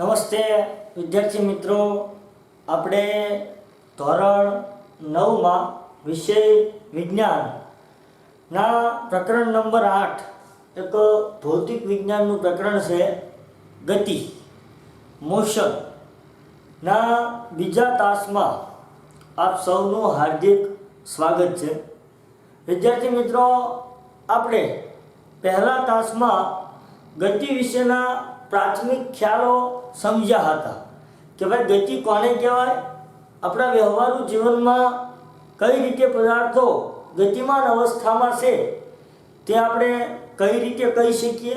નમસ્તે વિદ્યાર્થી મિત્રો, આપણે ધોરણ 9માં વિષય વિજ્ઞાનના પ્રકરણ નંબર 8 એક ભૌતિક વિજ્ઞાનનું પ્રકરણ છે ગતિ મોશન ના બીજા તાસમાં આપ સૌનું હાર્દિક સ્વાગત છે। વિદ્યાર્થી મિત્રો, આપણે પહેલા તાસમાં ગતિ વિશેના પ્રાથમિક ખ્યાલો સમજ્યા હતા કે ભાઈ ગતિ કોને કહેવાય, આપણા વ્યવહારુ જીવનમાં કઈ રીતે પદાર્થો ગતિમાન અવસ્થામાં છે તે આપણે કઈ રીતે કહી શકીએ,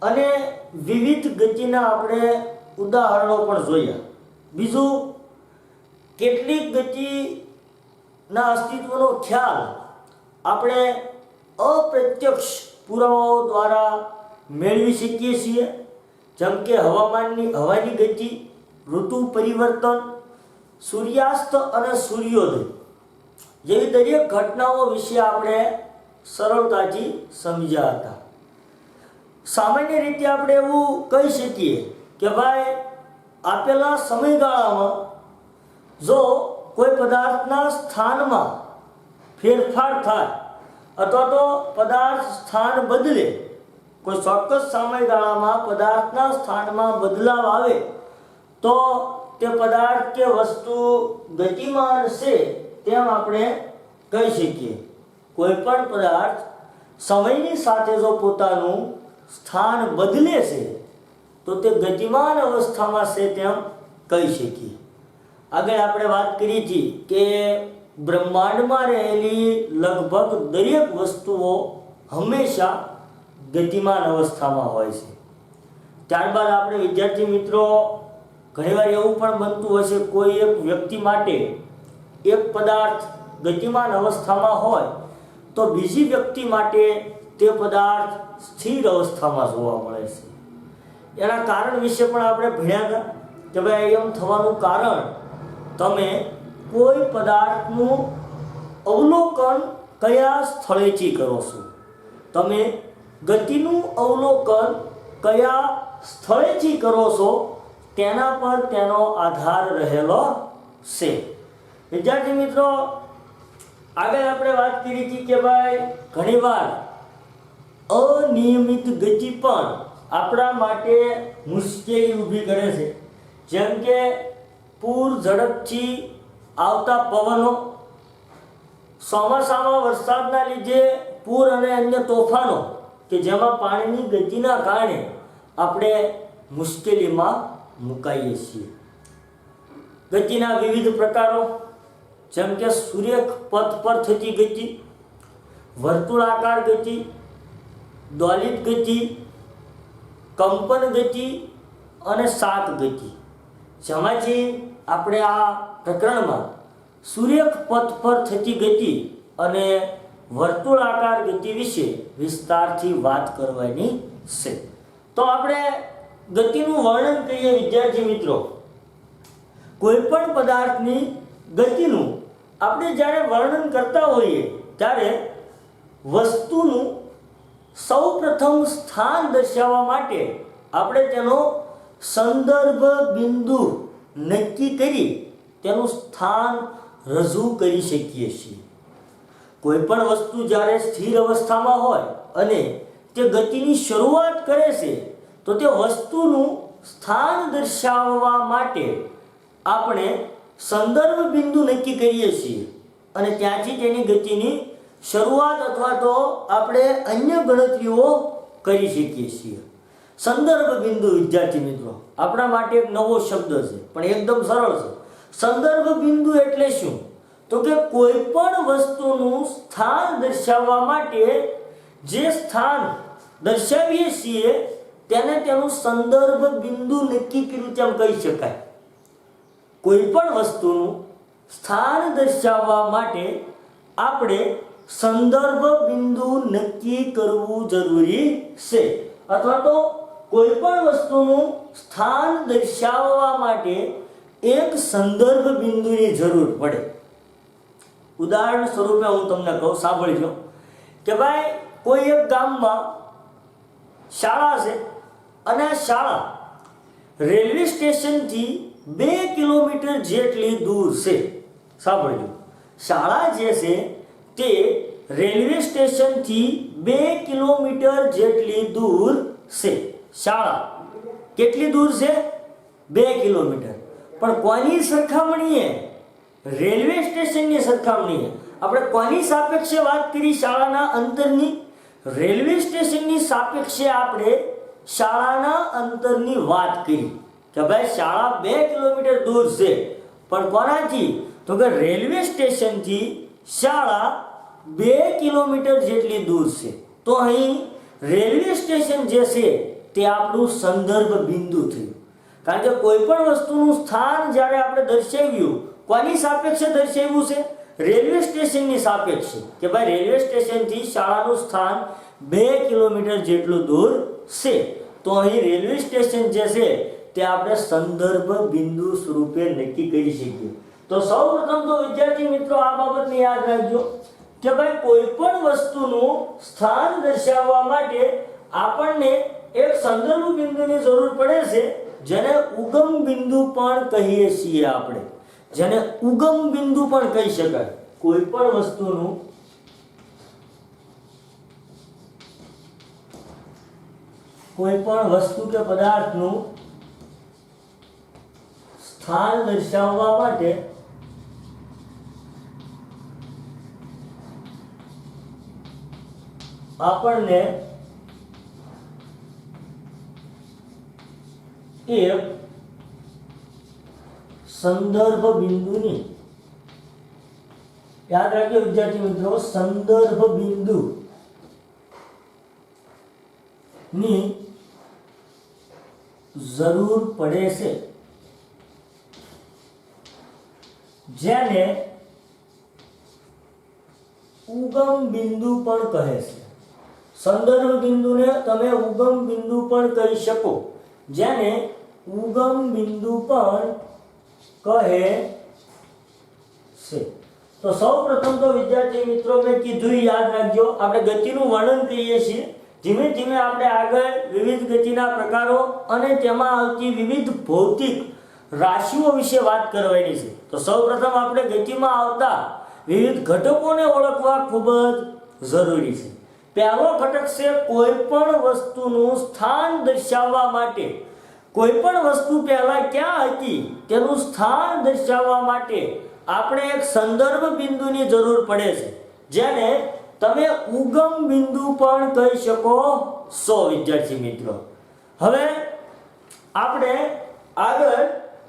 અને વિવિધ ગતિના આપણે ઉદાહરણો પણ જોયા। બીજું, કેટલીક ગતિના અસ્તિત્વનો ખ્યાલ આપણે અપ્રત્યક્ષ પુરાવાઓ દ્વારા મેળવી શકીએ છીએ, જેમ કે હવાની ગતિ, ઋતુ પરિવર્તન, સૂર્યાસ્ત અને સૂર્યોદય જેવી દરેક ઘટનાઓ વિશે આપણે સરળતાથી સમજ્યા હતા। સામાન્ય રીતે આપણે એવું કહી શકીએ કે ભાઈ આપેલા સમયગાળામાં જો કોઈ પદાર્થના સ્થાનમાં ફેરફાર થાય અથવા તો પદાર્થ સ્થાન બદલે, કોઈ ચોક્કસ સમયગાળામાં પદાર્થના સ્થાનમાં બદલાવ આવે તો તે પદાર્થ કે વસ્તુ ગતિમાન છે તેમ આપણે કહી શકીએ। કોઈ પણ પદાર્થ સમયની સાથે જો પોતાનું સ્થાન બદલે છે તો તે ગતિમાન અવસ્થામાં છે તેમ કહી શકીએ। આગળ આપણે વાત કરી હતી કે બ્રહ્માંડમાં રહેલી લગભગ દરેક વસ્તુઓ હંમેશા ગતિમાન અવસ્થામાં હોય છે। ત્યારબાદ આપણે વિદ્યાર્થી મિત્રો ઘણીવાર એવું પણ બનતું હોય છે, કોઈ એક વ્યક્તિ માટે એક પદાર્થ ગતિમાન અવસ્થામાં હોય તો બીજી વ્યક્તિ માટે તે પદાર્થ સ્થિર અવસ્થામાં જોવા મળે છે। એના કારણ વિશે પણ આપણે ભણ્યા હતા કે ભાઈ એમ થવાનું કારણ, તમે કોઈ પદાર્થનું અવલોકન કયા સ્થળેથી કરો છો, તમે ગતિનું અવલોકન કયા સ્થળેથી કરો છો તેના પર તેનો આધાર રહેલો છે। વિદ્યાર્થી મિત્રો, આગળ આપણે વાત કરી હતી કે ભાઈ ઘણીવાર અનિયમિત ગતિ પણ આપણા માટે મુશ્કેલી ઊભી કરે છે, જેમ કે પૂર ઝડપથી આવતા પવનો, ચોમાસામાં વરસાદના લીધે પૂર અને અન્ય તોફાનો કે જેમાં પાણીની ગતિના કારણે આપણે મુશ્કેલીમાં મુકાઈએ છીએ। ગતિના વિવિધ પ્રકારો, જેમ કે સૂર્યપથ પર થતી ગતિ, વર્તુળાકાર ગતિ, દોલિત ગતિ, કંપન ગતિ અને શાક ગતિ, જેમાંથી આપણે આ પ્રકરણમાં સૂર્યપથ પર થતી ગતિ અને વર્તુળાકાર ગતિ વિશે વિસ્તારથી વાત કરવાની છે। તો આપણે ગતિનું વર્ણન કરીએ વિદ્યાર્થી મિત્રો। કોઈ પણ પદાર્થની ગતિનું આપણે જ્યારે વર્ણન કરતા હોઈએ ત્યારે વસ્તુનું સૌપ્રથમ સ્થાન દર્શાવવા માટે આપણે તેનો સંદર્ભ બિંદુ નક્કી કરી તેનું સ્થાન રજૂ કરી શકીએ છીએ। કોઈ પણ વસ્તુ જ્યારે સ્થિર અવસ્થામાં હોય અને તે ગતિની શરૂઆત કરે છે તો તે વસ્તુનું સ્થાન દર્શાવવા માટે આપણે સંદર્ભ બિંદુ નક્કી કરીએ છીએ અને ત્યાંથી તેની ગતિની શરૂઆત અથવા તો આપણે અન્ય ગણતરીઓ કરી શકીએ છીએ। સંદર્ભ બિંદુ વિદ્યાર્થી મિત્રો આપણા માટે એક નવો શબ્દ છે, પણ એકદમ સરળ છે। સંદર્ભ બિંદુ એટલે શું? તો કે કોઈ પણ વસ્તુનું સ્થાન દર્શાવવા માટે જે સ્થાન દર્શાવીએ છીએ તેને તેનું સંદર્ભ બિંદુ નક્કી કર્યું તેમ કહી શકાય। કોઈ પણ વસ્તુનું સ્થાન દર્શાવવા માટે આપણે સંદર્ભ બિંદુ નક્કી કરવું જરૂરી છે, અથવા તો કોઈ પણ વસ્તુનું સ્થાન દર્શાવવા માટે એક સંદર્ભ બિંદુની જરૂર પડે। ઉદાહરણ સ્વરૂપે હું તમને કહું, સાંભળજો કે ભાઈ કોઈ એક ગામમાં શાળા છે અને આ શાળા રેલવે સ્ટેશનથી 2 કિલોમીટર જેટલી દૂર છે. સાંભળજો, શાળા જે છે તે રેલવે સ્ટેશનથી 2 કિલોમીટર જેટલી દૂર છે. શાળા કેટલી દૂર છે? 2 કિલોમીટર. પણ કોની સરખામણીએ? રેલવે સ્ટેશનની સરખામણીએ. આપણે કોની સાપેક્ષે વાત કરી શાળાના અંતરની? રેલવે સ્ટેશનની સાપેક્ષે આપણે શાળાના અંતરની વાત કરી કે ભાઈ શાળા 2 કિલોમીટર દૂર છે. પણ કોનાથી? તો કે રેલવે સ્ટેશનથી શાળા 2 કિલોમીટર જેટલી દૂર છે. તો અહીં રેલવે સ્ટેશન જે છે તે આપણું સંદર્ભ બિંદુ થયું. કારણ કે કોઈ પણ વસ્તુનું સ્થાન જ્યારે આપણે દર્શાવ્યું, કોની સાપેક્ષે દર્શાવ્યું છે? રેલવે સ્ટેશનની સાપેક્ષે કે ભાઈ રેલવે સ્ટેશનથી શાળાનું સ્થાન 2 કિલોમીટર જેટલું દૂર છે. તો અહીં રેલવે સ્ટેશન જે છે તે આપણે સંદર્ભ બિંદુ સ્વરૂપે નક્કી કરી શકીએ. તો સૌપ્રથમ તો વિદ્યાર્થી મિત્રો આ બાબતને યાદ રાખજો કે ભાઈ કોઈ પણ વસ્તુનું સ્થાન દર્શાવવા માટે આપણને એક સંદર્ભ બિંદુની જરૂર પડે છે, જેને ઉગમ બિંદુ પણ કહીએ છીએ આપણે. જેને ઉગમ બિંદુ પણ કહી શકાય. કોઈ પણ વસ્તુનું કોઈ પણ વસ્તુ કે પદાર્થનું સ્થાન દર્શાવવા માટે આપણને એક સંદર્ભ બિંદુની, યાદ રાખજો વિદ્યાર્થી મિત્રો, સંદર્ભ બિંદુ ની જરૂર પડે છે, જેને ઉગમ બિંદુ પણ કહે છે. સંદર્ભ બિંદુને તમે ઉગમ બિંદુ પણ કહી શકો, જેને ઉગમ બિંદુ પણ કહે છે. તો સૌપ્રથમ તો વિદ્યાર્થી મિત્રો મેં કીધું યાદ રાખજો, આપણે ગતિનું વર્ણન કરીએ છીએ. ધીમે ધીમે આપણે આગળ વિવિધ ગતિના પ્રકારો અને તેમાં આવતી વિવિધ ભૌતિક રાશિઓ વિશે વાત કરવાની છે. તો સૌપ્રથમ આપણે ગતિમાં આવતા વિવિધ ઘટકોને ઓળખવા ખૂબ જ જરૂરી છે. પહેલો ઘટક છે કોઈ પણ વસ્તુનું સ્થાન દર્શાવવા માટે. કોઈ પણ વસ્તુ પહેલા ક્યાં હતી તેનું સ્થાન દર્શાવવા માટે આપણે એક સંદર્ભ બિંદુની જરૂર પડે છે, જેને તમે ઉગમ બિંદુ પણ કહી શકો છો વિદ્યાર્થી મિત્રો. હવે આપણે આગળ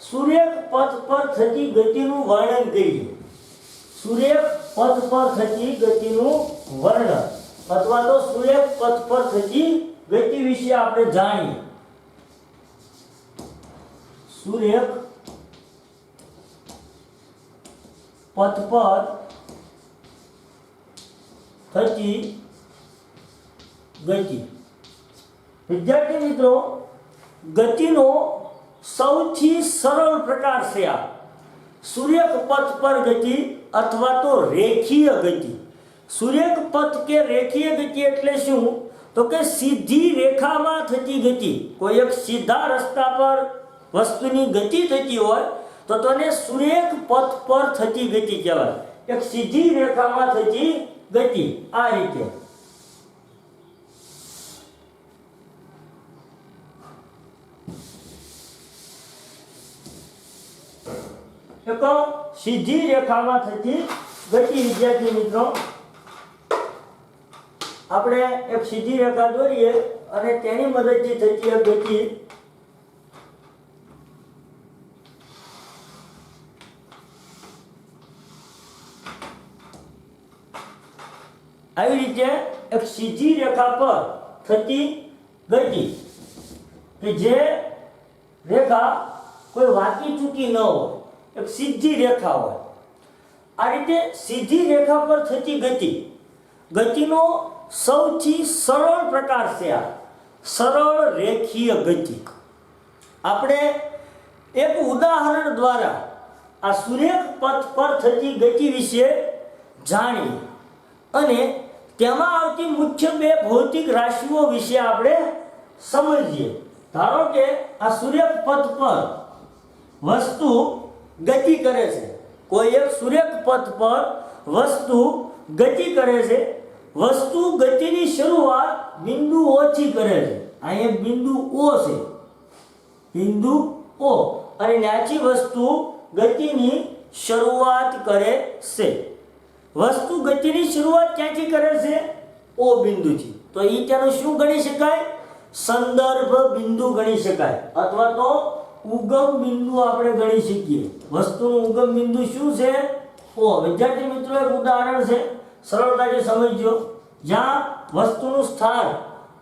સૂર્યક પથ પર થતી ગતિનું વર્ણન કરીએ. સૂર્યક પથ પર થતી ગતિનું વર્ણન અથવા તો સૂર્યક પથ પર થતી ગતિ વિશે આપણે જાણીએ. સૂર્યક પથ પર થતી ગતિ. વિદ્યાર્થી મિત્રો, ગતિનો સૌથી સરળ પ્રકાર છે આ સૂર્યક પથ પર ગતિ અથવા તો રેખીય ગતિ. સૂર્યક પથ કે રેખીય ગતિ એટલે શું? તો કે સીધી રેખામાં થતી ગતિ. કોઈ એક સીધા રસ્તા પર વસ્તુની ગતિ થતી હોય તો તેને સૂર્યક પથ પર થતી ગતિ કહેવાય. એક સીધી રેખામાં થતી ગતિ આ રીતે. એક સીધી રેખામાં થતી ગતિ. વિદ્યાર્થી મિત્રો, આપણે એક સીધી રેખા દોરીએ અને તેની મદદથી થતી એક ગતિ આવી રીતે એક સીધી રેખા પર થતી ગતિ કે જે રેખા કોઈ વાંકી ચૂકી ન હોય, એક સીધી રેખા હોય. આ રીતે સીધી રેખા પર થતી ગતિ ગતિનો સૌથી સરળ પ્રકાર છે આ સરળ રેખીય ગતિ. આપણે એક ઉદાહરણ દ્વારા આ સૂર્યક પથ પર થતી ગતિ વિશે જાણીએ અને તેમાં આવતી મુખ્ય બે ભૌતિક રાશિઓ વિશે આપણે સમજીએ. ધારો કે આ સૂર્યપથ પર વસ્તુ ગતિ કરે છે, કોઈ એક સૂર્યપથ પર વસ્તુ ગતિ કરે છે, વસ્તુ ગતિની શરૂઆત બિંદુ O થી કરે છે. અહીં એક બિંદુ O છે, બિંદુ O, અને ત્યાંથી વસ્તુ ગતિની શરૂઆત કરે છે. વસ્તુ ગતિની શરૂઆત ક્યાંથી કરે છે? O બિંદુથી. તો એ ત્યાંનું શું ગણી શકાય? સંદર્ભ બિંદુ ગણી શકાય, અથવા તો ઉગમ બિંદુ આપણે ગણી શકીએ. વસ્તુનું ઉગમ બિંદુ શું છે? O. વિદ્યાર્થી મિત્રો, એક ઉદાહરણ છે, સરળતાથી સમજજો. જ્યાં વસ્તુનું સ્થાન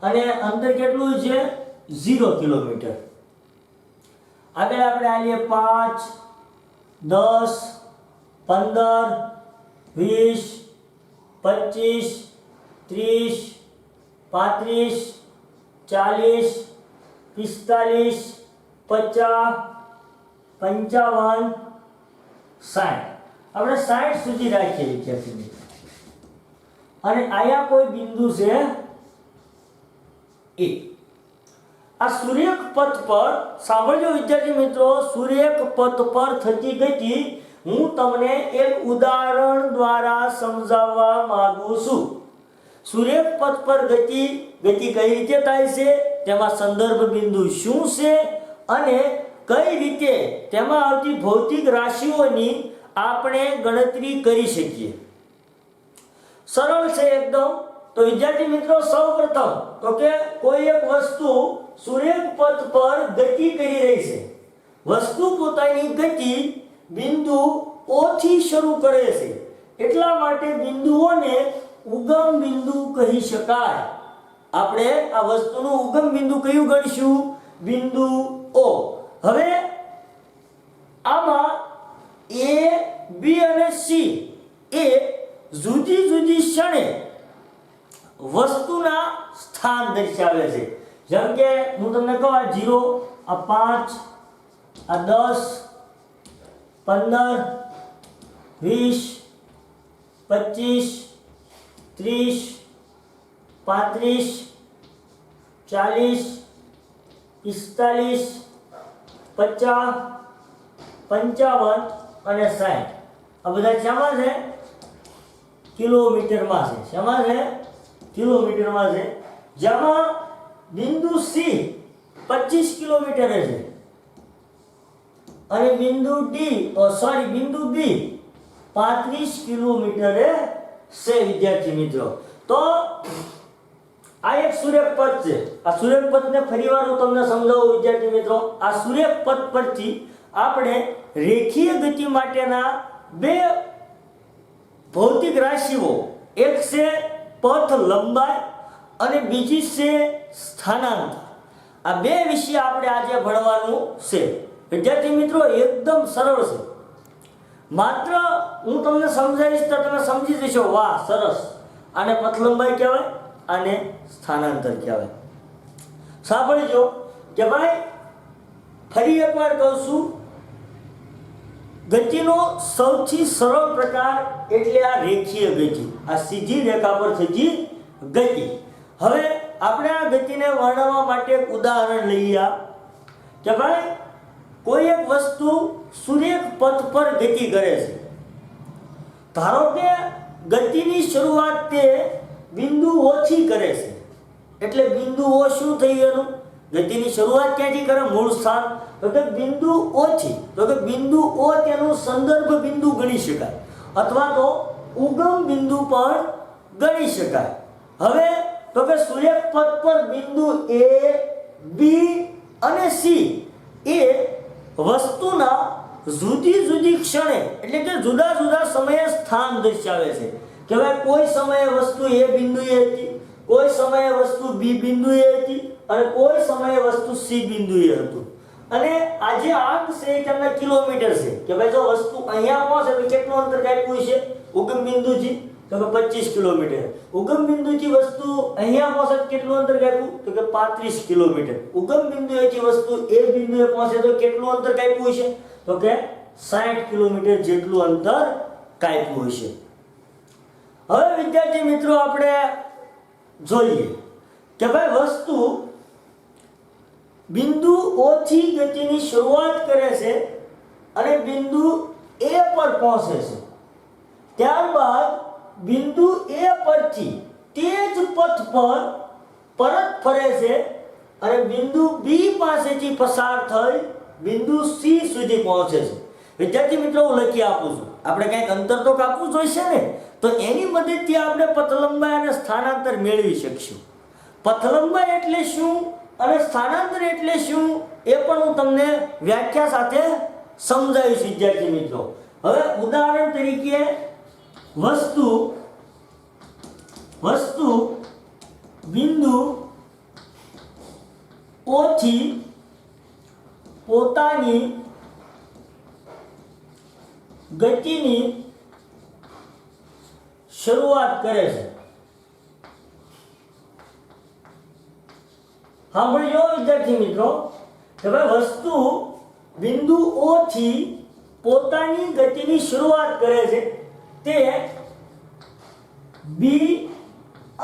અને અંતર કેટલું છે? 0 કિલોમીટર. આગળ આપણે આવીએ 5, 10, 15, 20, 25, 30, 35, 40, 45, 50, 55, 60. આપણે 60 સુધી રાખીએ વિદ્યાર્થી મિત્રો. અને આયા કોઈ બિંદુ છે એ. આ સૂર્યપથ પર સાંભળજો વિદ્યાર્થી મિત્રો, સૂર્યપથ પર થતી ગતિ હું તમને એક ઉદાહરણ દ્વારા સમજાવવા માંગુ છું. સૂર્યપથ પર ગતિ કઈ રીતે થાય છે, તેમાં સંદર્ભ બિંદુ શું છે, અને કઈ રીતે તેમાં આવતી ભૌતિક રાશિઓની આપણે ગણતરી કરી શકીએ. સરળ છે એકદમ. તો વિદ્યાર્થી મિત્રો, સૌપ્રથમ તો કે કોઈ એક વસ્તુ સૂર્યપથ પર ગતિ કરી રહી છે. વસ્તુ પોતાની ગતિ બિંદુ O થી શરૂ કરે છે, એટલા માટે બિંદુઓને ઉગમ બિંદુ કહી શકાય. આપણે આ વસ્તુનું ઉગમ બિંદુ કયું ગણીશું? બિંદુ O. હવે આમાં A, B અને C એ જુદી જુદી ક્ષણે વસ્તુના સ્થાન દર્શાવે છે. જેમ કે હું તમને કહું, આ 0, આ 5, આ 10, 15, 20, 25, 30, 35, 40, 45, 50, 55 અને 60. આ બધા શામાં છે? કિલોમીટરમાં છે. શામાં છે? કિલોમીટરમાં છે. જેમાં બિંદુ C 25 કિલોમીટરે છે અને બિંદુ B 35 કિલોમીટરે છે વિદ્યાર્થી મિત્રો. તો આ એક સૂર્યપથ છે. આ સૂર્યપથને ફરીવાર હું તમને સમજાવું વિદ્યાર્થી મિત્રો. આ સૂર્યપથ પરથી આપણે રેખીય ગતિ માટેના બે ભૌતિક રાશિઓ, એક છે પથ લંબાઈ અને બીજી છે સ્થાનાંતર, આ બે વિશે આપણે આજે ભણવાનું છે વિદ્યાર્થી મિત્રો. એકદમ સરળ છે. માત્ર હું તમને સમજાવીશ તો તમે સમજી જશો, વાહ સરસ, આને પથ લંબાઈ કહેવાય, આને સ્થાનાંતર કહેવાય. સાંભળજો કે ભાઈ, ફરી એકવાર કહું છું, ગતિનો સૌથી સરળ પ્રકાર એટલે આ રેખીય ગતિ, આ સીધી રેખા પર થતી ગતિ. હવે આપણે આ ગતિને વર્ણવવા માટે એક ઉદાહરણ લઈએ કે ભાઈ, કોઈ એક વસ્તુ સૂર્યપથ પર ગતિ કરે છે. ધારો કે ગતિની શરૂઆત તે બિંદુ O થી કરે છે. એટલે બિંદુ O શું થઈ ગયું? ગતિની શરૂઆત ક્યાંથી કરે? મૂળ સ્થાન. તો કે બિંદુ O થી. તો કે બિંદુ O તેનું સંદર્ભ બિંદુ ગણી શકાય, અથવા તો ઉગમ બિંદુ પણ ગણી શકાય. હવે તો કે સૂર્યપથ પર બિંદુ A, B અને C એ વસ્તુના જુદી જુદી ક્ષણે એટલે કે જુદા જુદા સમયે સ્થાન દર્શાવે છે. કે ભાઈ, કોઈ સમયે વસ્તુ A બિંદુએ હતી, કોઈ સમયે વસ્તુ B બિંદુએ હતી અને કોઈ સમયે વસ્તુ C બિંદુએ હતું. અને આ જે આંક છે એ તમને કિલોમીટર છે. કે ભાઈ, જો વસ્તુ અહીંયા પહોંચે તો કેટલું અંતર કાપ્યું છે ઉગમ બિંદુથી? તો કે 25 કિલોમીટર. ઉગમ બિંદુથી વસ્તુ અહીંયા પહોંચે તો કેટલું અંતર કાપ્યું? તો કે 35 કિલોમીટર. ઉગમ બિંદુએથી વસ્તુ A બિંદુએ પહોંચે તો કેટલું અંતર કાપ્યું છે? તો કે 60 કિલોમીટર જેટલું અંતર કાપ્યું છે. હવે વિદ્યાર્થી મિત્રો, આપણે જોઈએ કે ભાઈ, વસ્તુ બિંદુ O થી ગતિની શરૂઆત કરે છે અને બિંદુ A પર પહોંચે છે. ત્યારબાદ બિંદુ A પરથી તે જ પથ પર પરત ફરે છે અને બિંદુ B પાસેથી પસાર થઈ બિંદુ C સુધી પહોંચે છે. વિદ્યાર્થી મિત્રો, હું લખી આપું છું. આપણે કંઈક અંતર તો કાપવું જોઈશે ને, તો એની મદદથી આપણે પથલંબાઈ અને સ્થાનાંતર મેળવી શકશું. પથલંબાઈ એટલે શું અને સ્થાનાંતર એટલે શું એ પણ હું તમને વ્યાખ્યા સાથે સમજાવીશ વિદ્યાર્થી મિત્રો. હવે ઉદાહરણ તરીકે વસ્તુ બિંદુ O થી પોતાની ગતિની શરૂઆત કરે છે. સાંભળજો વિદ્યાર્થી મિત્રો, કે ભાઈ વસ્તુ બિંદુ O થી પોતાની ગતિની શરૂઆત કરે છે. તે B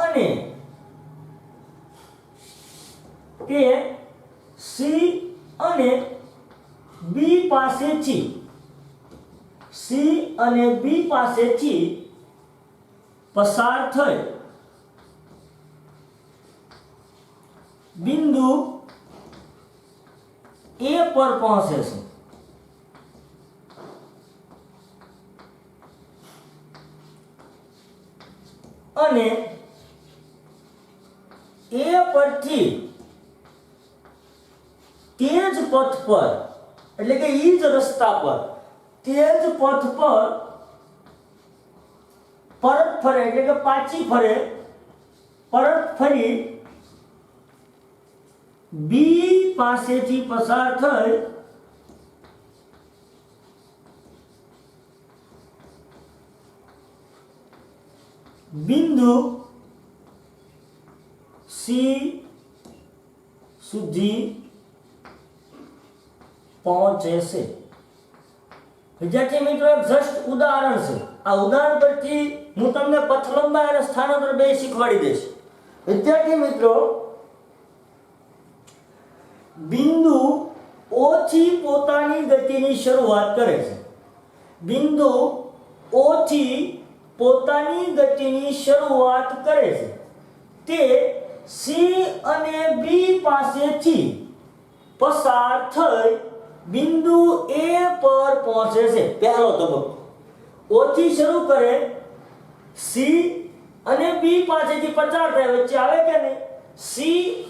અને તે C અને B પાસેથી પસાર થઈ બિંદુ A પર પહોંચે છે. અને A પરથી તે જ પથ પર, એટલે કે ઈ જ રસ્તા પર તે જ પથ પર પરત ફરે, એટલે કે પરત ફરી B પાસેથી પસાર થઈ બિંદુ C સુધી પહોંચે છે. વિદ્યાર્થી મિત્રો, એક જસ્ટ ઉદાહરણ છે. આ ઉદાહરણ પરથી હું તમને પથલંબાઈ અને સ્થાનાંતર બે શીખવાડી દઈશ. વિદ્યાર્થી મિત્રો, બિંદુ O થી પોતાની ગતિની શરૂઆત કરે છે. બિંદુ O થી પોતાની ગતિની શરૂઆત કરે છે. તે C અને B પાસેથી પસાર થઈ બિંદુ A પર પહોંચે છે. પહેલો તબક્કો O થી શરૂ કરે, C અને B પાસેથી પસાર થાય, વચ્ચે આવે કે નહીં, C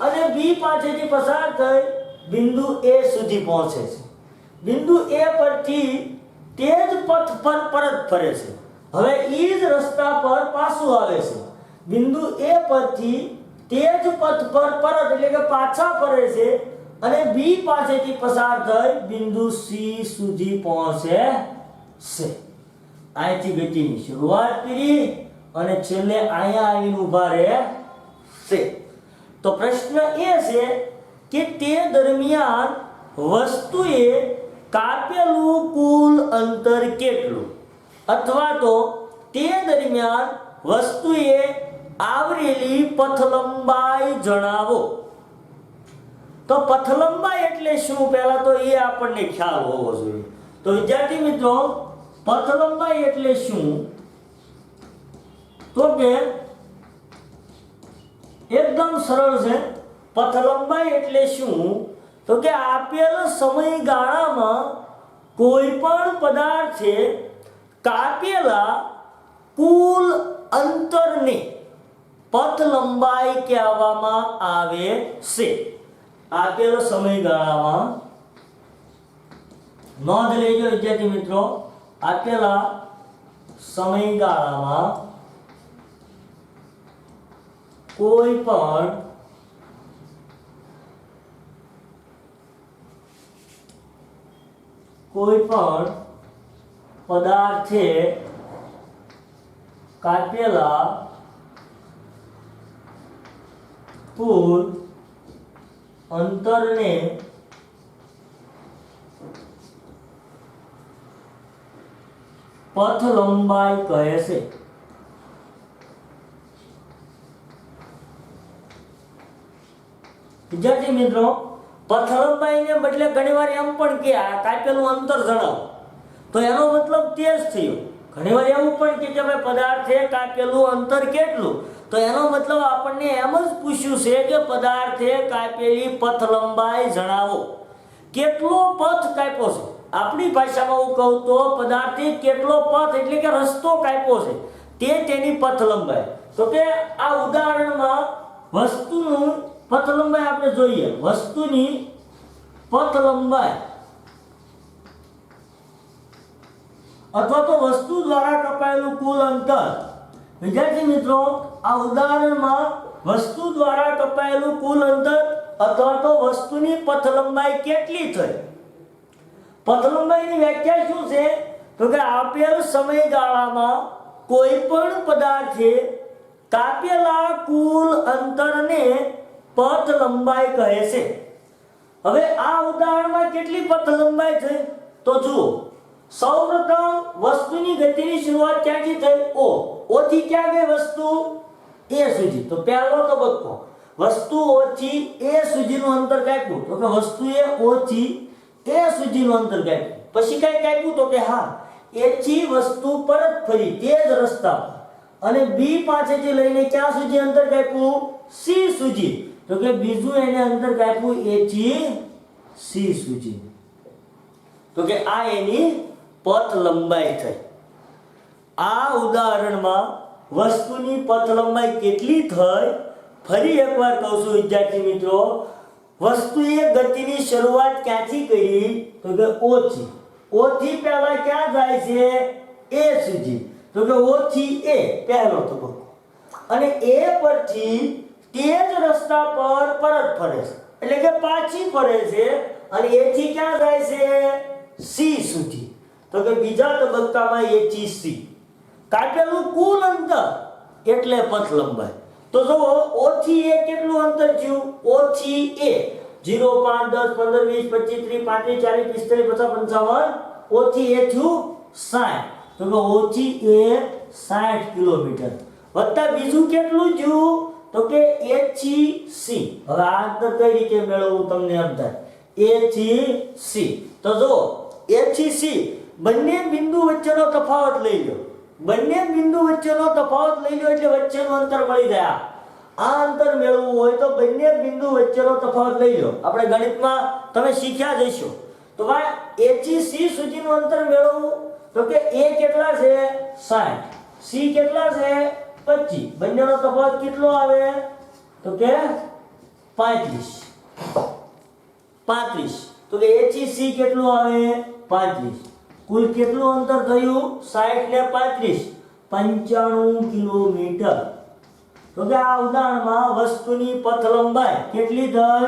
અને B પાસેથી પસાર થઈ બિંદુ A સુધી પહોંચે છે. બિંદુ A પરથી તે જ પથ પર પરત ફરે છે. હવે ઈ જ રસ્તા પર પાછું આવે છે. બિંદુ A પરથી તે જ પથ પર પરત, એટલે કે પાછા ફરે છે અને B પાસેથી પસાર થઈ બિંદુ C સુધી પહોંચે છે. અહીંથી ગતિની શરૂઆત કરી અને છેલ્લે અહીંયા આવીને ઊભા રહે છે. તો પ્રશ્ન એ છે કે તે દરમિયાન વસ્તુએ કાપેલું કુલ અંતર કેટલું, અથવા તો તે દરમિયાન વસ્તુએ આવરેલી પથલંબાઈ જણાવો. તો પથલંબાઈ એટલે શું, પહેલા તો એ આપણને ખ્યાલ હોવો જોઈએ. તો વિદ્યાર્થી મિત્રો, પથલંબાઈ એટલે શું, તો કે એકદમ સરળ છે. પથલંબાઈ એટલે શું, તો કે આપેલ સમયગાળામાં કોઈ પણ પદાર્થે કાપેલા કુલ અંતરને પથલંબાઈ કહેવામાં આવે છે. આપેલ સમયગાળામાં, નોંધ લેજો વિદ્યાર્થી મિત્રો, આપેલા સમયગાળામાં કોઈ પણ પદાર્થે કાપેલા કુલ અંતરને પથલંબાઈ કહે છે. વિદ્યાર્થી મિત્રો, પથ લંબાઈને બદલે ઘણીવાર એમ પણ કે આ કાપેલું અંતર જણાવો, તો એનો મતલબ તે જ થયો. ઘણીવાર એવું પણ કે ભાઈ પદાર્થે કાપેલું અંતર કેટલું, તો એનો મતલબ આપણને એમ જ પૂછ્યું છે કે પદાર્થે કાપેલી પથ લંબાઈ જણાવો. કેટલો પથ કાપ્યો છે, આપણી ભાષામાં હું કહું તો પદાર્થે કેટલો પથ એટલે કે રસ્તો કાપ્યો છે તે તેની પથ લંબાઈ. તો કે આ ઉદાહરણમાં વસ્તુનું પથ લંબાઈ આપણે જોઈએ. વસ્તુની પથ લંબાઈ અથવા તો વસ્તુ દ્વારા કપાયેલું કુલ અંતર. વિદ્યાર્થી મિત્રો, આ ઉદાહરણમાં વસ્તુ દ્વારા કપાયેલું કુલ અંતર અથવા તો વસ્તુની પથ લંબાઈ કેટલી થઈ. પથ લંબાઈની વ્યાખ્યા શું છે? તો કે આપેલ સમયગાળામાં કોઈ પણ પદાર્થે કાપેલા કુલ અંતરને પથ લંબાઈ કહે છે. હવે આ ઉદાહરણમાં કેટલી પથ લંબાઈ થઈ તો જુઓ. સૌપ્રથમ વસ્તુની ગતિની શરૂઆત ક્યાંથી થઈ? ઓ. ઓ થી ક્યાં ગઈ વસ્તુ? એ સુધી. તો પહેલો તબક્કો વસ્તુ ઓ થી એ સુધીનું અંતર કાપ્યું, તો કે વસ્તુએ ઓ થી એ સુધીનું અંતર કાપ્યું. પછી કઈ કાપ્યું? તો કે હા, એ થી વસ્તુ પરત ફરી તે જ રસ્તા અને બી પાસેથી લઈને ક્યાં સુધી અંતર કાપ્યું? સી સુધી. તો કે બીજું એને અંતર કાપ્યું એ થી સી સુધી. તો કે આ એની પથ લંબાઈ થઈ. આ ઉદાહરણમાં વસ્તુની પથ લંબાઈ કેટલી થઈ? ફરી એકવાર કહું છું વિદ્યાર્થી મિત્રો, વસ્તુએ ગતિની શરૂઆત ક્યાંથી કરી? તો કે ઓ થી. ઓ થી પહેલા ક્યાં જાય છે? એ સુધી. તો કે ઓ થી એ પહેલો તબક્કો અને એ પરથી તે જ રસ્તા પર પરત ફરે છે એટલે કે પાછી ફરે છે અને એ થી ક્યાં જાય છે? સી સુધી. તો કે બીજા તબક્કામાં એ થી સી. કાપેલું કુલ અંતર એટલે પથ લંબાઈ. તો જો ઓ થી એ કેટલું અંતર થયું? ઓ થી એ 0 5 10 15 20 25 30 35 40 45 50 55. ઓ થી એ થયું 60. તો કે ઓ થી એ 60 કિલોમીટર. વત્તા બીજું કેટલું થયું? તો કે એ થી સી. હવે આ અંતર કઈ રીતે મેળવવું તમને એમ થાય. એ થી સી. તો જો એ થી સી બંને બિંદુ વચ્ચેનો તફાવત લઈ લો. બંને બિંદુ વચ્ચેનો તફાવત લઈ લો એટલે વચ્ચેનું અંતર મળી જાય. આ અંતર મેળવવું હોય તો બંને બિંદુ વચ્ચેનો તફાવત લઈ લો. આપણે ગણિતમાં તમે શીખ્યા જ હશો. તો ભાઈ એ થી સી સુધીનું અંતર મેળવવું, તો કે એ કેટલા છે? 60. સી કેટલા છે? 25. બંનેનો તફાવત કેટલો આવે? તો કે 35. તો કે એ થી સી કેટલું આવે? 35. કુલ કેટલું અંતર થયું? 60 ને 35 95 કિલોમીટર. તો કે આ ઉદાહરણમાં વસ્તુની પથ લંબાઈ કેટલી થઈ?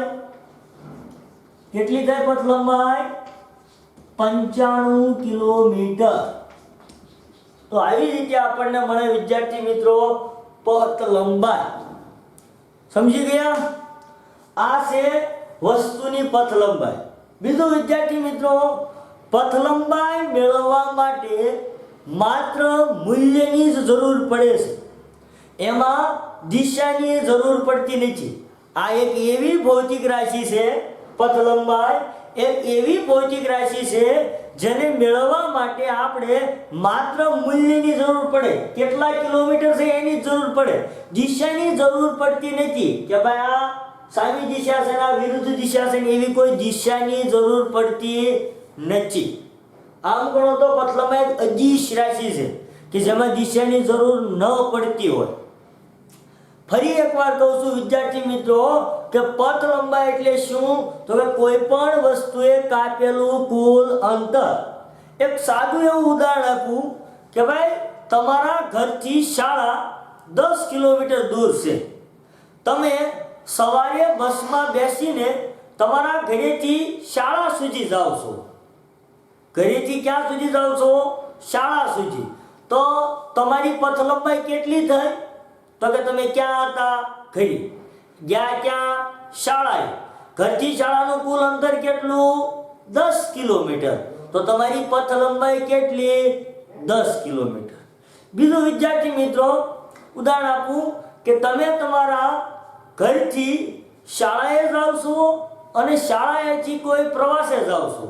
કેટલી થઈ પથ લંબાઈ? 95 કિલોમીટર. તો આવી રીતે આપણને મળે વિદ્યાર્થી મિત્રો પથ લંબાઈ. સમજી ગયા? આ છે વસ્તુની પથ લંબાઈ. બીજું વિદ્યાર્થી મિત્રો, પથ લંબાઈ મેળવવા માટે માત્ર મૂલ્યની જ જરૂર પડે છે. એમાં દિશાની જરૂર પડતી નથી. આ એક એવી ભૌતિક રાશિ છે, પથ લંબાઈ એક એવી ભૌતિક રાશિ છે જેને મેળવવા માટે આપણે માત્ર મૂલ્યની જરૂર પડે. કેટલા કિલોમીટર છે એની જરૂર પડે. દિશાની જરૂર પડતી નથી કે ભાઈ આ સામી દિશા છે આ વિરુદ્ધ દિશા છે, એવી કોઈ દિશાની જરૂર પડતી નથી. આમ ગણો તો પથ લંબાઈ એક અદિશ રાશિ છે કે જેમાં દિશાની જરૂર ન પડતી હોય. ફરી એકવાર કહું છું વિદ્યાર્થી મિત્રો કે પથ લંબાઈ એટલે શું? તો કે કોઈ પણ વસ્તુએ કાપેલું કુલ અંતર. એક સાદું એવું ઉદાહરણ આપું કે ભાઈ તમારા ઘરથી શાળા 10 કિલોમીટર દૂર છે. તમે સવારે બસમાં બેસીને તમારા ઘરેથી શાળા સુધી જાઓ છો. ઘરેથી ક્યાં સુધી જાઓ છો? શાળા સુધી. તો તમારી પથ લંબાઈ કેટલી થઈ? તો કે તમે ક્યાં હતા? ઘરે. ગયા ક્યાં? શાળાએ. ઘરથી શાળાનું કુલ અંતર કેટલું? 10 કિલોમીટર. તો તમારી પથ લંબાઈ કેટલી? 10 કિલોમીટર. બીજું વિદ્યાર્થી મિત્રો ઉદાહરણ આપું કે તમે તમારા ઘરથી શાળાએ જાઓ છો અને શાળાએથી કોઈ પ્રવાસે જાઓ છો,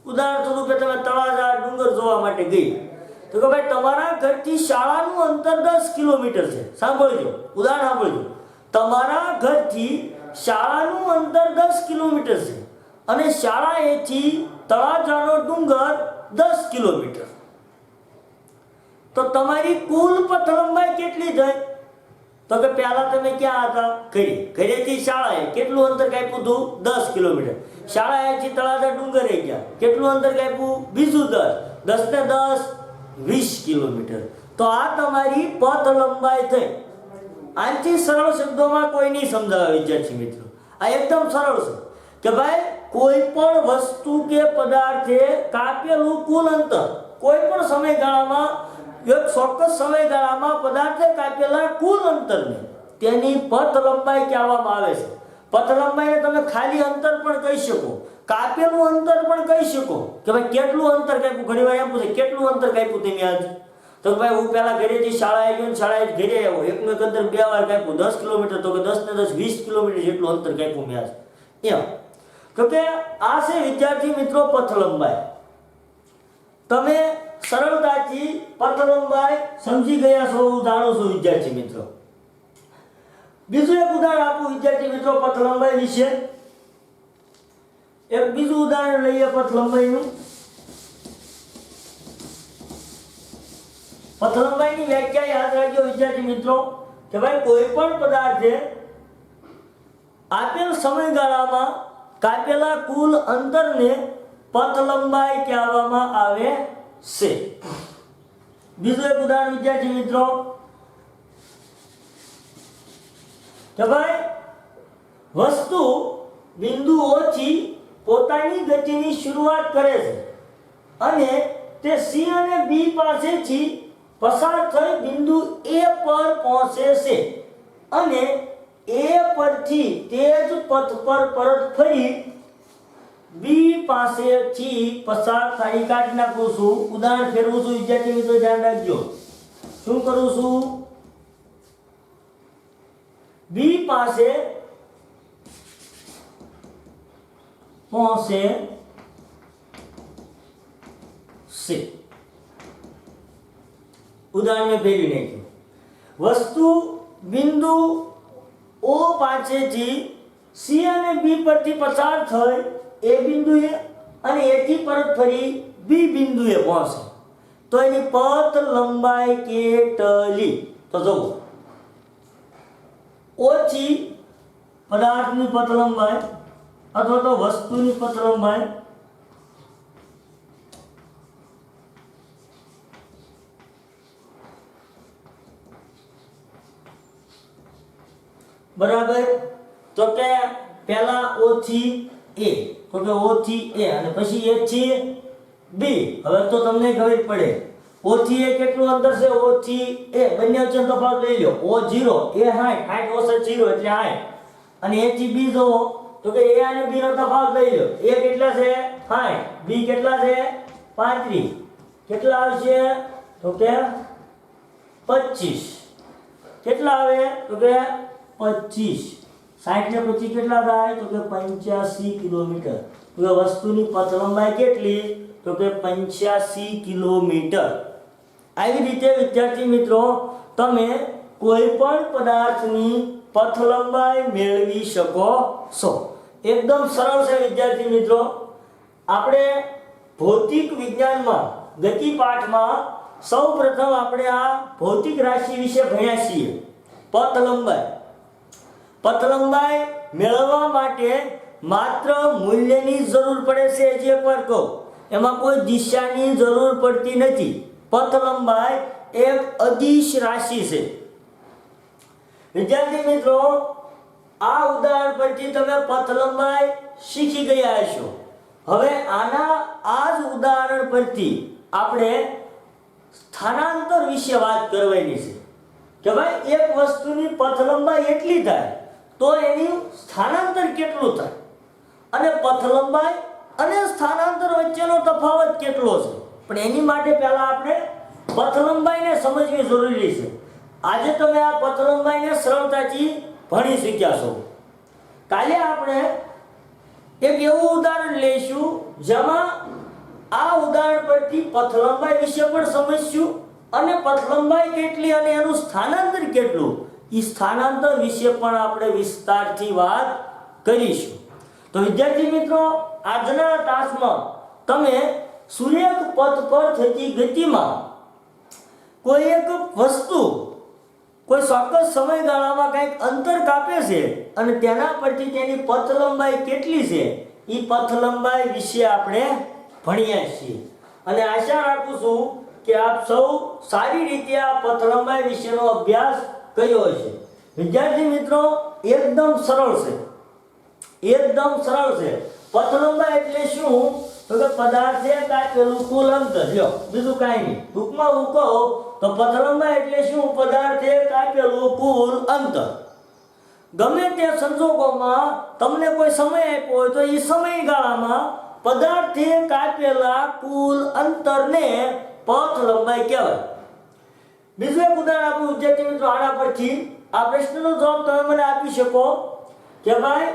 ઉદાહરણ સ્વરૂપે તમે તળાજા ડુંગર જોવા માટે ગઈ, તો કે ભાઈ તમારા ઘરથી શાળાનું અંતર 10 કિલોમીટર છે. સાંભળજો, ઉદાહરણ સાંભળજો. તમારા ઘરથી શાળાનું અંતર 10 કિલોમીટર છે અને શાળાએથી તળાજાનો ડુંગર 10 કિલોમીટર. તો તમારી કુલ પથ લંબાઈ કેટલી થઈ? તો કે પહેલા તમે ક્યાં હતા? ઘરેથી શાળાએ કેટલું અંતર કાપ્યું હતું? 10 કિલોમીટર. શાળાએથી તળાજા ડુંગરે ગયા, કેટલું અંતર કાપ્યું? બીજું 10. 10 ને 10 20 કિલોમીટર. તો આ તમારી પથ લંબાઈ થઈ. આનાથી સરળ શબ્દોમાં કોઈ નહીં સમજાવે વિદ્યાર્થી મિત્રો. આ એકદમ સરળ છે કે ભાઈ કોઈ પણ વસ્તુ કે પદાર્થે કાપેલું કુલ અંતર કોઈ પણ સમયગાળામાં, એક ચોક્કસ સમયગાળામાં પદાર્થે કાપેલા કુલ અંતરને તેની પથ લંબાઈ કહેવામાં આવે છે. પથ લંબાઈને તમે ખાલી અંતર પણ કહી શકો, કાપેલું અંતર પણ કહી શકો કે ભાઈ કેટલું અંતર કાપ્યું. ઘણી વાર એમ પૂછે કેટલું અંતર કાપ્યું તમે આજ? તો ભાઈ હું પહેલા ઘરેથી શાળાએ ગયો, શાળાએ ઘરે આવ્યો, એકનું એક અંતર 2 વાર કાપ્યું 10 કિલોમીટર. તો કે 10 ને 10 20 કિલોમીટર જેટલું અંતર કાપ્યું મેં આજ. એમ તો કે આ છે વિદ્યાર્થી મિત્રો પથ લંબાઈ. તમે સરળતાથી પથ લંબાઈ સમજી ગયા છો, જાણો છો વિદ્યાર્થી મિત્રો. બીજું એક ઉદાહરણ આપું વિદ્યાર્થી મિત્રો પથ લંબાઈ વિશે. એક બીજું ઉદાહરણ લઈએ પથ લંબાઈનું. પથ લંબાઈની વ્યાખ્યા યાદ રાખજો વિદ્યાર્થી મિત્રો કે ભાઈ કોઈ પણ પદાર્થે આપેલ સમયગાળામાં કાપેલા કુલ અંતરને પથ લંબાઈ કહેવામાં આવે છે. બીજું એક ઉદાહરણ વિદ્યાર્થી મિત્રો કે ભાઈ વસ્તુ બિંદુઓથી પોતાની ગતિની શરૂઆત કરે છે અને તે સી અને બી પાસેથી પસાર થઈ બિંદુ એ પર પહોંચે છે અને એ પરથી તે જ પથ પર પરત ફરી બી પાસેથી પસાર થઈ. કાઢી નાખું છું, ઉદાહરણ ફેરવું છું વિદ્યાર્થી મિત્રો, ધ્યાન રાખજો. શું કરું છું? બી પાસે પહોંચે છે. ઉદાહરણ મેં ફેરવી નાખ્યું. વસ્તુ બિંદુ ઓ પાસેથી સી અને બી પરથી પસાર થઈ એ બિંદુએ અને એથી પરત ફરી બી બિંદુએ પહોંચે તો એની પથ લંબાઈ કેટલી? તો જુઓ, ઓછી પદાર્થની પથ લંબાઈ અથવા તો વસ્તુની પથ લંબાઈ બરાબર. તો કે પહેલા O થી A, તો કે O થી A અને પછી A થી B. હવે તો તમને ખબર પડે O થી A કેટલું અંતર છે? O થી A બંને વચ્ચે તફાવત લઈ લો. O 0, A 60, 60 0 એટલે 60. અને A થી B જોવો તો કે A અને B નો તફાવત લઈ લો. A કેટલા છે? 60. B કેટલા છે? 35. કેટલા આવશે? તો કે 25. કેટલા આવે? તો કે 25. 60 ને 25 કેટલા થાય? તો કે 85 કિલોમીટર. તો વસ્તુની પથ લંબાઈ કેટલી? તો કે 85 કિલોમીટર. આવી રીતે વિદ્યાર્થી મિત્રો તમે કોઈ પણ પદાર્થની પથ લંબાઈ મેળવી શકો છો. એકદમ સરળ છે વિદ્યાર્થી મિત્રો. આપણે ભૌતિક વિજ્ઞાનમાં ગતિ પાઠમાં સૌપ્રથમ આપણે આ ભૌતિક રાશિ વિશે ભણ્યા છીએ, પથ લંબાઈ. પથ લંબાઈ મેળવવા માટે માત્ર મૂલ્યની જરૂર પડે છે. જે એકવાર કહું, એમાં કોઈ દિશાની જરૂર પડતી નથી. પથ લંબાઈ એક અદિશ રાશિ છે. વિદ્યાર્થી મિત્રો આ ઉદાહરણ પરથી તમે પથ લંબાઈ શીખી ગયા હશો. હવે આ જ ઉદાહરણ પરથી આપણે સ્થાનાંતર વિશે વાત કરવાની છે કે ભાઈ એક વસ્તુની પથ લંબાઈ એટલી થાય તો એનું સ્થાનાંતર કેટલું થાય અને પથ લંબાઈ અને સ્થાનાંતર વચ્ચેનો તફાવત કેટલો છે. પણ એની માટે પહેલા આપણે પથ લંબાઈને સમજવી જરૂરી છે. આજે તમે આ પથ લંબાઈને સરળતાથી ભણી શક્યા છો. કાલે આપણે એક એવું ઉદાહરણ લઈશું જેમાં આ ઉદાહરણ પરથી પથ લંબાઈ વિશે પણ સમજશું અને પથ લંબાઈ કેટલી અને એનું સ્થાનાંતર કેટલું એ સ્થાનાંતર વિશે પણ આપણે વિસ્તારથી વાત કરીશું. તો વિદ્યાર્થી મિત્રો, આજના તાસમાં તમે સુરેખ પથ પર થતી ગતિમાં કોઈ એક વસ્તુ કોઈ ચોક્કસ સમયગાળામાં કંઈક અંતર કાપે છે અને તેના પરથી તેની પથ લંબાઈ કેટલી છે એ પથ લંબાઈ વિશે આપણે ભણ્યા છીએ અને આશા રાખું છું કે આપ સૌ સારી રીતે આ પથ લંબાઈ વિશેનો અભ્યાસ કર્યો હશે. વિદ્યાર્થી મિત્રો, એકદમ સરળ છે, એકદમ સરળ છે. પથ લંબાઈ એટલે શું? તો કે પદાર્થે કાપેલું કુલ અંતર. લ્યો, બીજું કાંઈ નહીં. ટૂંકમાં હું કહું તો પથ લંબાઈ એટલે શું? પદાર્થે કાપેલું કુલ અંતર. ગમે તે સંજોગોમાં તમને કોઈ સમય આપ્યો હોય તો એ સમયગાળામાં પદાર્થે કાપેલા કુલ અંતરને પથ લંબાઈ કહેવાય. બીજું એક ઉદાહરણ આપું વિદ્યાર્થી મિત્રો આના પરથી. આ પ્રશ્નનો જવાબ તમે મને આપી શકો કે ભાઈ,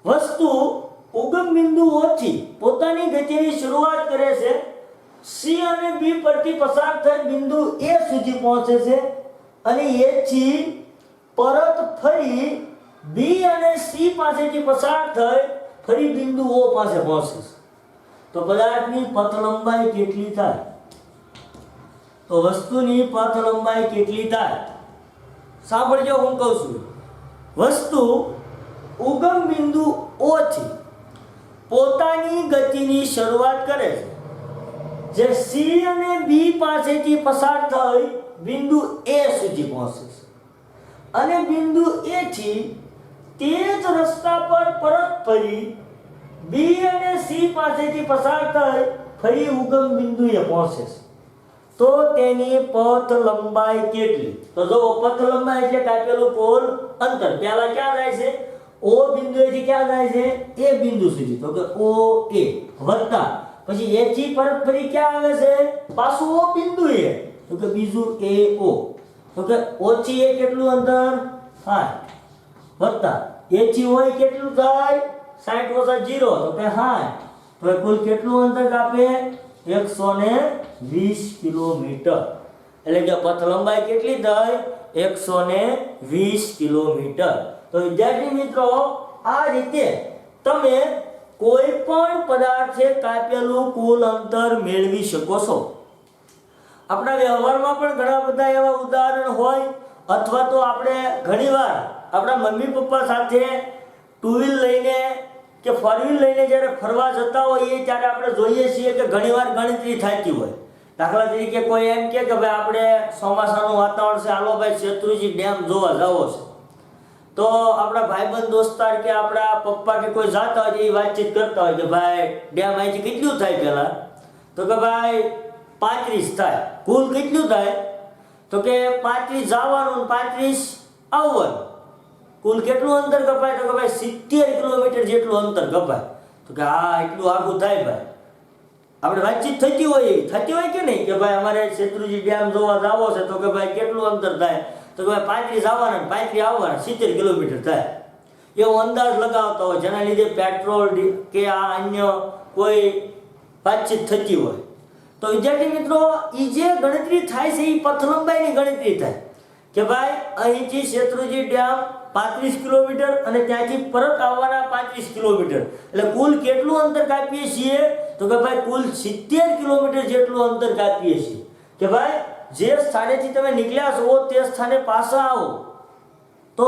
વસ્તુ ઉગમ બિંદુઓથી પોતાની ગતિની શરૂઆત કરે છે, સી અને બી પરથી પસાર થઈ બિંદુ એ સુધી પહોંચે છે અને એ થી પરત ફરી બી અને સી પાસેથી પસાર થઈ ફરી બિંદુ ઓ પાસે પહોંચે છે. તો પદાર્થની પથ લંબાઈ કેટલી થાય? તો વસ્તુની પથ લંબાઈ કેટલી થાય? સાંભળજો, હું કહું છું. વસ્તુ ઉગમ બિંદુ ઓ થી પોતાની ગતિની શરૂઆત કરે છે, જે સી અને બી પાસેથી પસાર થઈ બિંદુ એ સુધી પહોંચે છે અને બિંદુ એ થી તે જ રસ્તા પર પરત ફરી બી અને સી પાસેથી પસાર થઈ ફરી ઉગમ બિંદુએ પહોંચે છે. તો તેની પથ લંબાઈ કેટલી? તો જો પથ લંબાઈ એટલે કાપેલું કુલ અંતર. પહેલા ક્યાં જાય છે? ઓ બિંદુએથી ક્યાં જાય છે? એ બિંદુ સુધી. તો કે ઓ એ વત્તા પછી એ થી પરત ફરી ક્યાં આવે છે? પાછું ઓ બિંદુએ. તો કે બીજું એ ઓ. તો કે ઓ થી એ કેટલું અંતર થાય? વત્તા એ થી ઓ કેટલું થાય? 60 ઓછા 0 તો કે 60. તો કુલ કેટલું અંતર કાપે? 120 કિલોમીટર. એટલે કે પથ લંબાઈ કેટલી થાય? 120 કિલોમીટર. તો વિદ્યાર્થી મિત્રો, આ રીતે તમે કોઈ પણ પદાર્થે કાપેલું કુલ અંતર મેળવી શકો છો. આપણા વ્યવહારમાં પણ ઘણા બધા એવા ઉદાહરણ હોય, અથવા તો આપણે ઘણીવાર આપણા મમ્મી પપ્પા સાથે ટુ વ્હીલ લઈને કે ફોર વ્હીલ લઈને જ્યારે ફરવા જતા હોઈએ ત્યારે આપણે જોઈએ છીએ કે ઘણીવાર ગણતરી થતી હોય. દાખલા તરીકે કોઈ એમ કે ભાઈ આપણે ચોમાસાનું વાતાવરણ છે, હાલો ભાઈ શેત્રુંજી ડેમ જોવા જવો છે. તો આપણા ભાઈબંધ દોસ્તાર કે આપણા પપ્પા કે કોઈ જાતા હોય એ વાતચીત કરતા હોય કે ભાઈ ડેમ અહીંથી કેટલું થાય પહેલાં? તો કે ભાઈ 35 થાય. કુલ કેટલું થાય? તો કે 35 જવાનું 35 આવવાનું. કુલ કેટલું અંતર કપાય? તો કે ભાઈ 70 કિલોમીટર જેટલું અંતર કપાય. તો કે હા, એટલું આઘું થાય ભાઈ. આપણે વાતચીત થતી હોય કે નહીં કે ભાઈ અમારે શેત્રુંજી ડેમ જોવા જવો છે. તો કે ભાઈ કેટલું અંતર થાય? તો કે ભાઈ 35 આવવાના 35 આવવાના 70 કિલોમીટર થાય. એવો અંદાજ લગાવતા હોય જેના લીધે પેટ્રોલ કે આ અન્ય કોઈ વાતચીત થતી હોય. તો વિદ્યાર્થી મિત્રો, એ જે ગણતરી થાય છે એ પથ લંબાઈની ગણતરી થાય કે ભાઈ અહીંથી શેત્રુંજી ડેમ 35 કિલોમીટર અને ત્યાંથી પરત આવવાના 35 કિલોમીટર. એટલે કુલ કેટલું અંતર કાપીએ છીએ? તો કે ભાઈ કુલ 70 કિલોમીટર જેટલું અંતર કાપીએ છીએ. કે ભાઈ જે સ્થાનેથી તમે નીકળ્યા છો તે સ્થાને પાછા આવો તો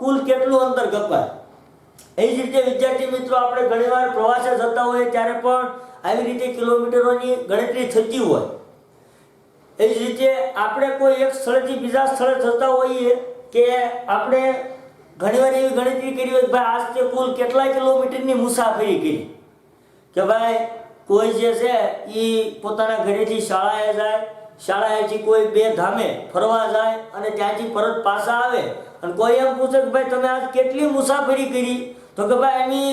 કુલ કેટલું અંતર કપાય. એ જ રીતે વિદ્યાર્થી મિત્રો, આપણે ઘણીવાર પ્રવાસે જતા હોઈએ ત્યારે પણ આવી રીતે કિલોમીટરોની ગણતરી થતી હોય. એ જ રીતે આપણે કોઈ એક સ્થળેથી બીજા સ્થળે જતા હોઈએ કે આપણે ઘણીવાર એવી ગણતરી કરી હોય કે ભાઈ આજ તે કુલ કેટલા કિલોમીટરની મુસાફરી કરી. કે ભાઈ કોઈ જે છે એ પોતાના ઘરેથી શાળાએ જાય, શાળાએથી કોઈ બે ધામે ફરવા જાય અને ત્યાંથી પરત પાછા આવે અને કોઈ એમ પૂછે કે ભાઈ તમે આજ કેટલી મુસાફરી કરી? તો કે ભાઈ અમે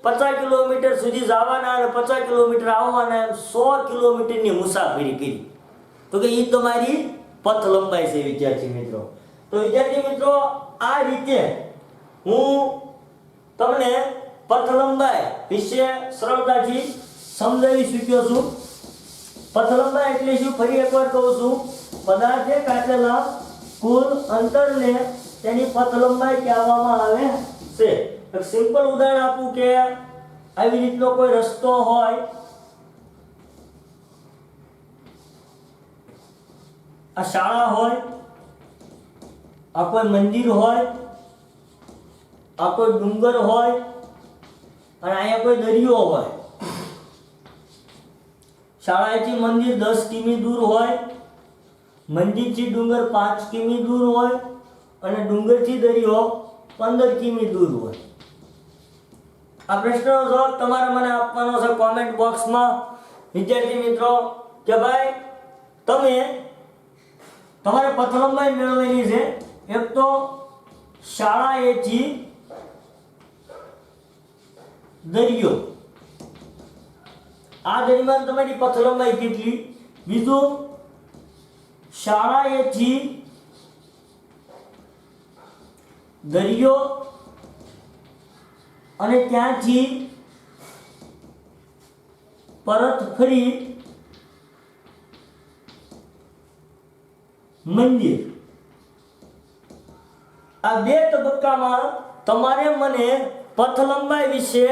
50 કિલોમીટર સુધી જવાના અને 50 કિલોમીટર આવવાના, એમ 100 કિલોમીટરની મુસાફરી કરી. તો કે એ તમારી પથ લંબાઈ છે વિદ્યાર્થી મિત્રો. તો વિદ્યાર્થી મિત્રો, આ રીતે હું તમને પથ લંબાઈ વિશે સરળતાથી સમજાવી શક્યો છું. પથ લંબાઈ એટલે શું ફરી એકવાર કહું છું, પદાર્થે કાપેલા કુલ અંતરને તેની પથ લંબાઈ કહેવામાં આવે છે. એક સિમ્પલ ઉદાહરણ આપું કે આવી રીતનો કોઈ રસ્તો હોય, આ શાળા હોય, આ કોઈ મંદિર હોય, આ કોઈ ડુંગર હોય અને અહીંયા કોઈ દરિયો હોય. શાળાએથી મંદિર 10 કિમી દૂર હોય, મંદિરથી ડુંગર 5 કિમી દૂર હોય અને ડુંગરથી દરિયો 15 કિમી દૂર હોય. આ પ્રશ્નનો જવાબ તમારે મને આપવાનો છે કોમેન્ટ બોક્સમાં. વિદ્યાર્થી મિત્રો, કે ભાઈ તમે તમારે પથ લંબાઈ મેળવવાની છે. એક તો શાળાએથી દરિયો, આ દરમિયાન તમારી પથ લંબાઈ કેટલી. બીજું, શાળાએથી દરિયો અને ત્યાંથી પરત ફરી મંદિર. આ બે તબક્કામાં તમારે મને પથ લંબાઈ વિશે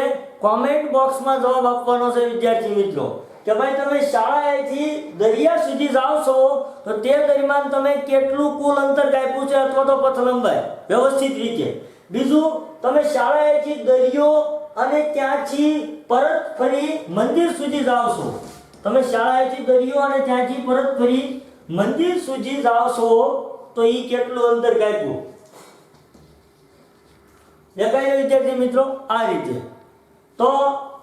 કોમેન્ટ બોક્સમાં જવાબ આપવાનો છે. વિદ્યાર્થી મિત્રો, કે ભાઈ તમે શાળાએથી દરિયા સુધી જાઓ છો તો તે દરમિયાન તમે કેટલું કુલ અંતર કાપ્યું છે અથવા તો પથ લંબાઈ વ્યવસ્થિત રીતે. બીજું, તમે શાળાએથી દરિયો અને ત્યાંથી પરત ફરી મંદિર સુધી જાઓ છો. તમે શાળાએથી દરિયો અને ત્યાંથી પરત ફરી મંદિર સુધી જાઓ છો તો એ કેટલું અંતર કાપ્યું. દેખાય વિદ્યાર્થી મિત્રો? આ રીતે. તો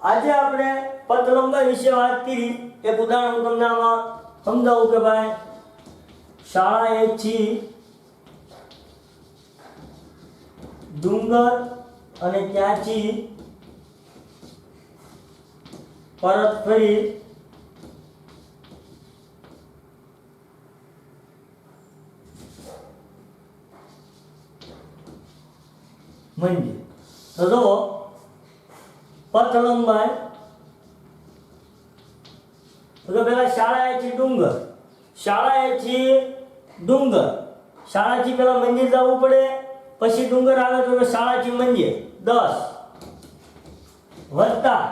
આજે આપણે પથ લંબાઈ વિશે વાત કરી. એક ઉદાહરણ હું તમને આમાં સમજાવું કે ભાઈ શાળાએથી ડુંગર અને ત્યાંથી પરત ફરી મંદિર. તો જો પથ લંબાઈ, તો પેલા શાળાએથી ડુંગર, શાળાથી પેલા મંદિર જવું પડે, પછી ડુંગર આવે તો શાળાથી મંદિર 10 વત્તા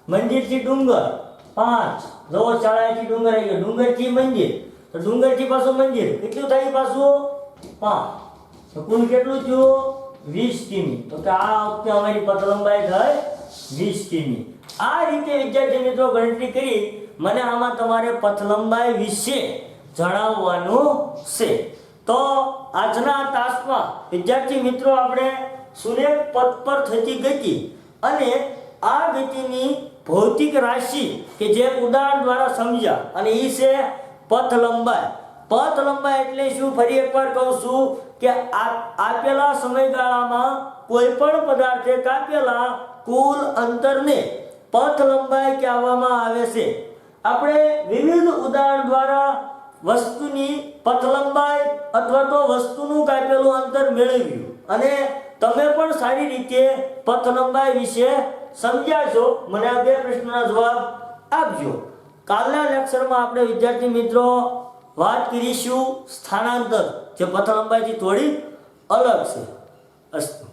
મંદિરથી ડુંગર 5. જો શાળાએથી ડુંગર આવી ગયો, ડુંગરથી મંદિર, તો ડુંગરથી પાછું મંદિર કેટલું થાય? પાછું 5. તો કુલ કેટલું થયું? 20 કિમી. તો કે આ વખતે અમારી પથ લંબાઈ થઈ 20 કિમી. આ રીતે વિદ્યાર્થી મિત્રો ગણતરી કરી મને આમાં તમારે પથ લંબાઈ વિશે જણાવવાનું છે. તો આજના તાસમાં વિદ્યાર્થી મિત્રો આપણે સુરેખ પથ પર થતી ગતિ અને આ ગતિની ભૌતિક રાશિ કે જે ઉદાહરણ દ્વારા સમજ્યા, અને એ છે પથ લંબાઈ. પથ લંબાઈ એટલે શું? ફરી એકવાર કહું છું કે આપેલા સમયગાળામાં કોઈ પણ પદાર્થે કાપેલા કુલ અંતરને પથ લંબાઈ કહેવામાં આવે છે. આપણે વિવિધ ઉદાહરણ દ્વારા વસ્તુની પથ લંબાઈ અથવા તો વસ્તુનું કાપેલું અંતર મેળવ્યું અને તમે પણ સારી રીતે પથ લંબાઈ વિશે સમજ્યા છો. મને આ બે પ્રશ્નોના જવાબ આપજો. કાલના લેક્ચરમાં આપણે વિદ્યાર્થી મિત્રો વાત કરીશું સ્થાનાંતર, જે પથ લંબાઈથી થોડી અલગ છે. અસ્તુ.